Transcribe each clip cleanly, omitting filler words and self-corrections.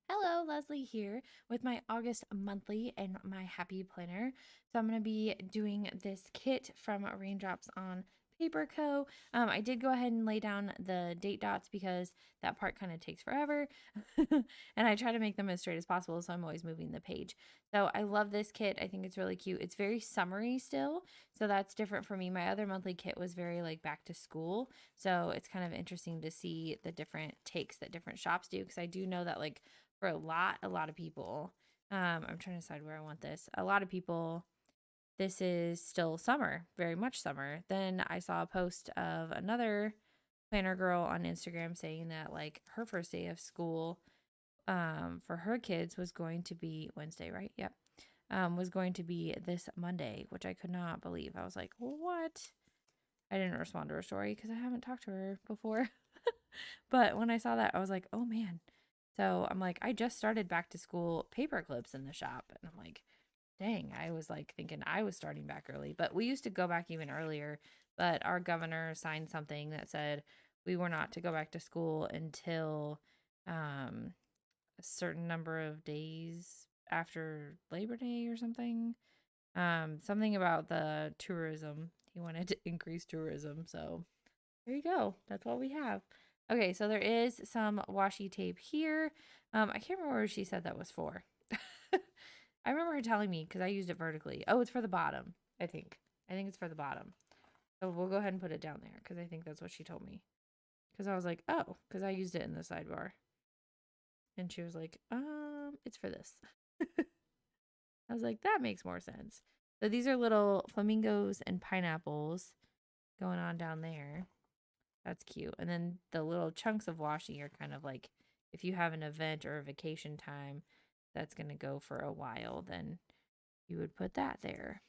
Hello, Leslie here with my August monthly and my happy planner. So I'm going to be doing this kit from Raindrops on Paperco. I did go ahead and lay down the date dots because that part kind of takes forever. And I try to make them as straight as possible, so I'm always moving the page. So I love this kit. I think it's really cute. It's very summery still, so that's different for me. My other monthly kit was very like back to school. So it's kind of interesting to see the different takes that different shops do, because I do know that like for a lot of people. I'm trying to decide where I want this. A lot of people, this is still summer, very much summer. Then I saw a post of another planner girl on Instagram saying that like her first day of school for her kids was going to be Wednesday, right? Yep. Was going to be this Monday, which I could not believe. I was like, what? I didn't respond to her story because I haven't talked to her before. But when I saw that, I was like, oh man. So I'm like, I just started back to school paper clips in the shop. And I'm like, dang, I was like thinking I was starting back early. But we used to go back even earlier. But our governor signed something that said we were not to go back to school until a certain number of days after Labor Day or something. Something about the tourism. He wanted to increase tourism. So there you go. That's what we have. Okay, so there is some washi tape here. I can't remember what she said that was for. I remember her telling me because I used it vertically. Oh, it's for the bottom, I think. I think it's for the bottom. So we'll go ahead and put it down there because I think that's what she told me. Because I was like, oh, because I used it in the sidebar. And she was like, it's for this. I was like, that makes more sense. So these are little flamingos and pineapples going on down there. That's cute. And then the little chunks of washi are kind of like if you have an event or a vacation time that's going to go for a while, then you would put that there.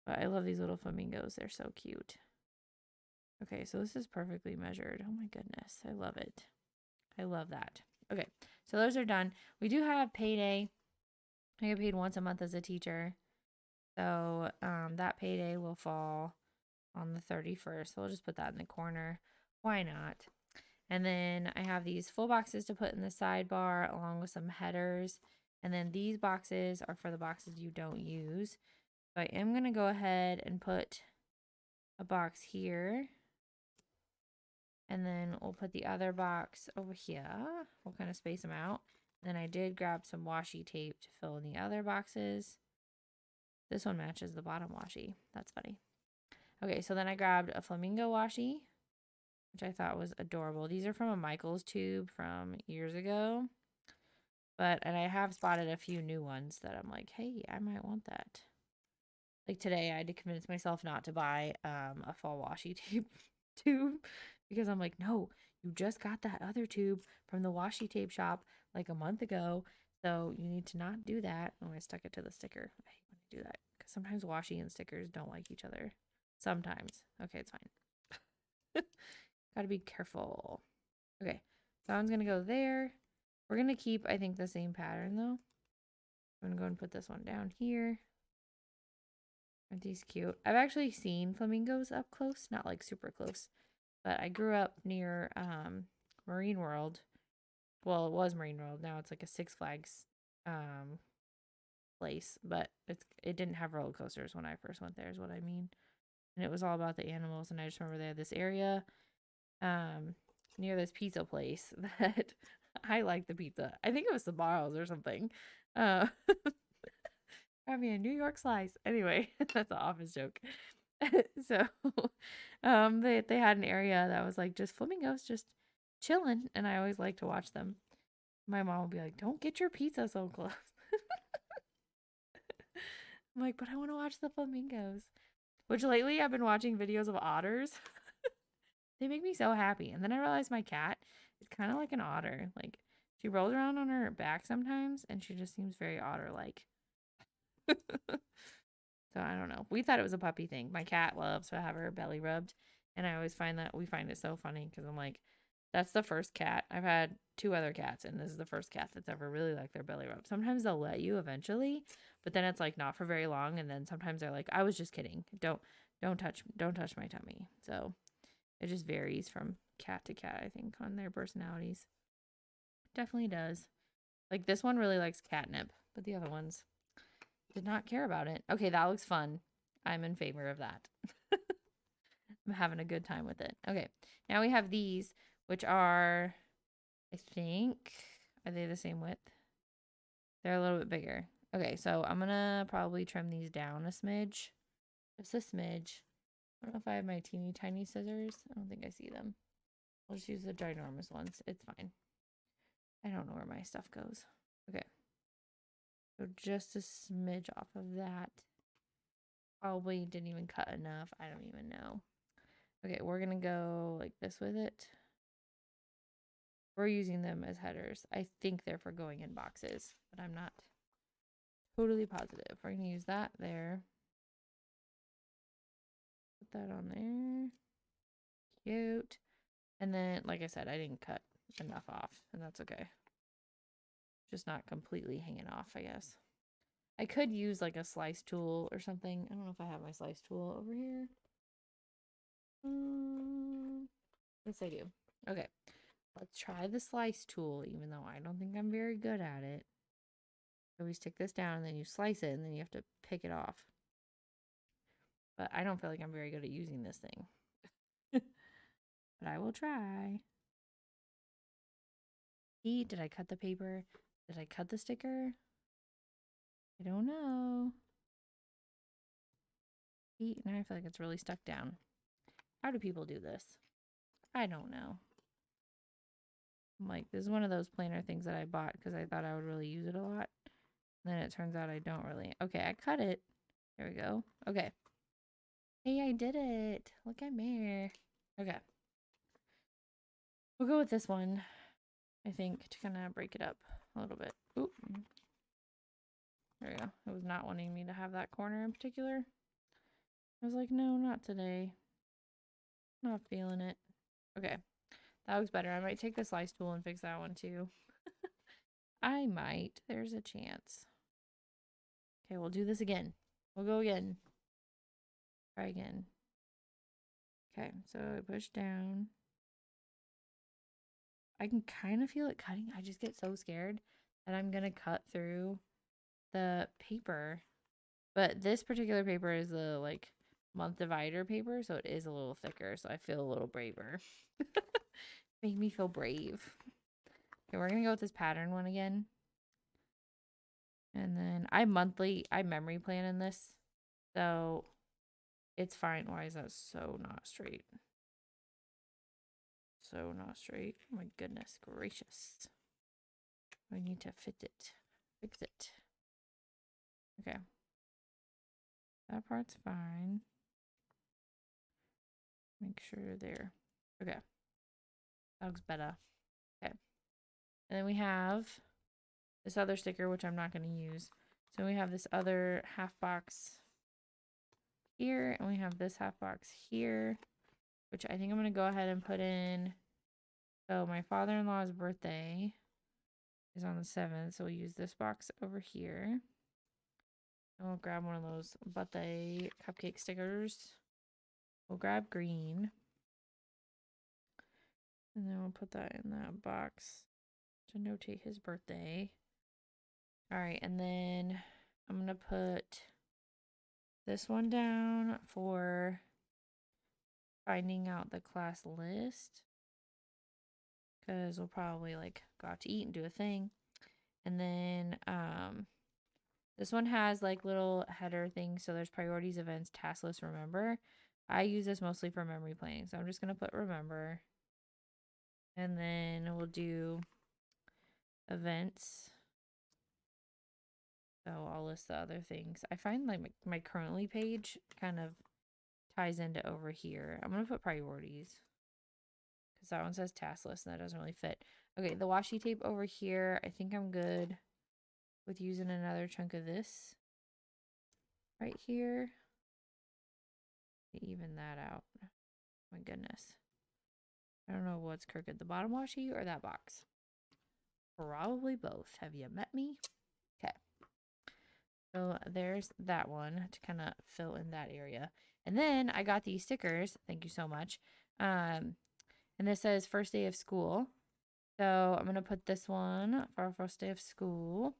But I love these little flamingos. They're so cute. Okay, so this is perfectly measured. Oh my goodness. I love it. I love that. Okay, so those are done. We do have payday. I get paid once a month as a teacher. So that payday will fall on the 31st. So we'll just put that in the corner. Why not? And then I have these full boxes to put in the sidebar along with some headers. And then these boxes are for the boxes you don't use. So I am going to go ahead and put a box here. And then we'll put the other box over here. We'll kind of space them out. And then I did grab some washi tape to fill in the other boxes. This one matches the bottom washi. That's funny. Okay, so then I grabbed a flamingo washi, which I thought was adorable. These are from a Michaels tube from years ago. And I have spotted a few new ones that I'm like, hey, I might want that. Like today, I had to convince myself not to buy a fall washi tape tube because I'm like, no, you just got that other tube from the washi tape shop like a month ago. So you need to not do that. Oh, I stuck it to the sticker. I hate when I do that because sometimes washi and stickers don't like each other. Sometimes. Okay, it's fine. Gotta be careful. Okay, that one's gonna go there. We're gonna keep, I think, the same pattern though. I'm gonna go and put this one down here. Aren't these cute? I've actually seen flamingos up close, not like super close, but I grew up near Marine World. Well, it was Marine World. Now it's like a Six Flags place, but it didn't have roller coasters when I first went there, is what I mean. And it was all about the animals. And I just remember they had this area near this pizza place that I like the pizza. I think it was Sbarro's or something. Uh, Got me a New York slice. Anyway, that's an office joke. So, they had an area that was like just flamingos just chilling, and I always like to watch them. My mom would be like, "Don't get your pizza so close." I'm like, "But I want to watch the flamingos." Which lately I've been watching videos of otters. They make me so happy. And then I realized my cat is kind of like an otter. Like she rolls around on her back sometimes, and she just seems very otter-like. So I don't know. We thought it was a puppy thing. My cat loves to have her belly rubbed, and I always find that we find it so funny because I'm like, that's the first cat. I've had two other cats, and this is the first cat that's ever really liked their belly rub. Sometimes they'll let you eventually, but then it's like not for very long, and then sometimes they're like, I was just kidding. Don't touch my tummy. So it just varies from cat to cat, I think, on their personalities. Definitely does. Like this one really likes catnip, but the other ones did not care about it. Okay, that looks fun. I'm in favor of that. I'm having a good time with it. Okay, now we have these, which are, I think, are they the same width? They're a little bit bigger. Okay, so I'm gonna probably trim these down a smidge. Just a smidge. I don't know if I have my teeny tiny scissors. I don't think I see them. I'll just use the ginormous ones. It's fine. I don't know where my stuff goes. Okay. So just a smidge off of that. Probably didn't even cut enough. I don't even know. Okay, we're going to go like this with it. We're using them as headers. I think they're for going in boxes, but I'm not totally positive. We're going to use that there. Put that on there. Cute. And then, like I said, I didn't cut enough off, and that's okay. Just not completely hanging off, I guess. I could use like a slice tool or something. I don't know if I have my slice tool over here. Yes, I do. Okay. Let's try the slice tool, even though I don't think I'm very good at it. So we stick this down, and then you slice it, and then you have to pick it off. But I don't feel like I'm very good at using this thing. But I will try. Did I cut the paper? Did I cut the sticker? I don't know. Now I feel like it's really stuck down. How do people do this? I don't know. I'm like, this is one of those planner things that I bought because I thought I would really use it a lot. And then it turns out I don't really. Okay, I cut it. There we go. Okay. Hey, I did it. Look at me. Okay. We'll go with this one, I think, to kind of break it up a little bit. Oop. There we go. It was not wanting me to have that corner in particular. I was like, no, not today. Not feeling it. Okay. That looks better. I might take the slice tool and fix that one too. I might. There's a chance. Okay, we'll do this again. We'll go again. Try again. Okay, so I push down. I can kind of feel it cutting. I just get so scared that I'm going to cut through the paper. But this particular paper is the like month divider paper, so it is a little thicker, so I feel a little braver. Make me feel brave. Okay, we're going to go with this pattern one again. And then I memory plan in this, so it's fine. Why is that so not straight? So not straight. Oh my goodness gracious. I need to fit it. Fix it. Okay. That part's fine. Make sure there. Okay. That looks better. Okay. And then we have this other sticker, which I'm not going to use. So we have this other half box here, and we have this half box here, which I think I'm going to go ahead and put in. So my father-in-law's birthday is on the 7th, so we'll use this box over here. And we'll grab one of those birthday cupcake stickers. We'll grab green. And then we'll put that in that box to notate his birthday. All right, and then I'm going to put this one down for finding out the class list. Because we'll probably like go out to eat and do a thing. And then this one has like little header things. So there's priorities, events, task list, remember. I use this mostly for memory planning. So I'm just going to put remember. And then we'll do events. So I'll list the other things. I find like my currently page kind of ties into over here. I'm going to put priorities. Because that one says task list and that doesn't really fit. Okay, the washi tape over here. I think I'm good with using another chunk of this right here to even that out. My goodness. I don't know what's crooked, the bottom washi or that box. Probably both. Have you met me? Okay. So there's that one to kind of fill in that area. And then I got these stickers. Thank you so much. And this says first day of school. So I'm going to put this one for our first day of school,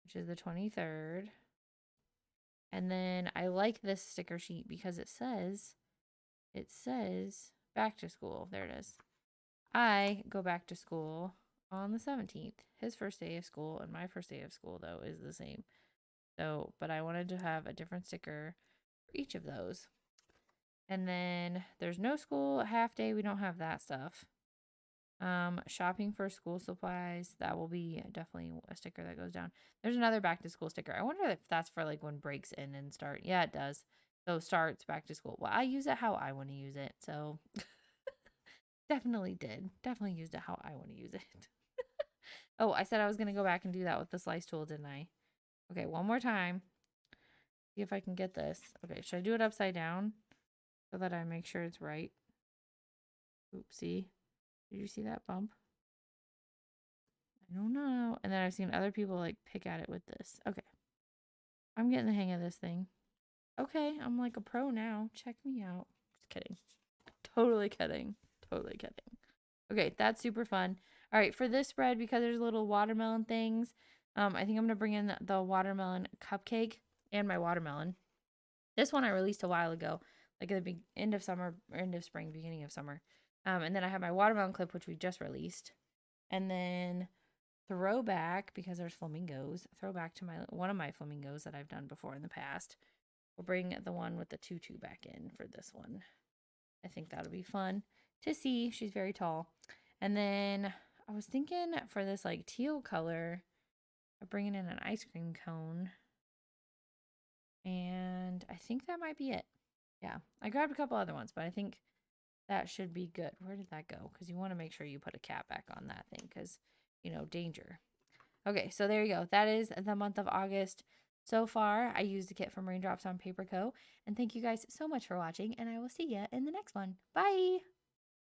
which is the 23rd. And then I like this sticker sheet because it says back to school. There it is. I go back to school on the 17th. His first day of school and my first day of school, though, is the same. So, but I wanted to have a different sticker for each of those. And then there's no school, half day. We don't have that stuff. Shopping for school supplies. That will be definitely a sticker that goes down. There's another back to school sticker. I wonder if that's for like when breaks end and start. Yeah, it does. So starts back to school. Well, I use it how I want to use it. So definitely used it how I want to use it. Oh, I said I was going to go back and do that with the slice tool, didn't I? Okay, one more time. See if I can get this. Okay, should I do it upside down so that I make sure it's right? Oopsie. Did you see that bump? I don't know. And then I've seen other people like pick at it with this. Okay. I'm getting the hang of this thing. Okay, I'm like a pro now. Check me out. Just kidding. Totally kidding. Totally kidding. Okay, that's super fun. All right, for this spread, because there's little watermelon things, I think I'm going to bring in the watermelon cupcake and my watermelon. This one I released a while ago, like at the end of summer, end of spring, beginning of summer. And then I have my watermelon clip, which we just released. And then throwback, because there's flamingos, throwback to one of my flamingos that I've done before in the past. We'll bring the one with the tutu back in for this one. I think that'll be fun to see. She's very tall. And then I was thinking for this like teal color of bringing in an ice cream cone. And I think that might be it. Yeah, I grabbed a couple other ones, but I think that should be good. Where did that go? Because you want to make sure you put a cap back on that thing because, you know, danger. Okay, so there you go. That is the month of August. So far, I used the kit from RainDropsOnPaperCo. And thank you guys so much for watching, and I will see you in the next one. Bye!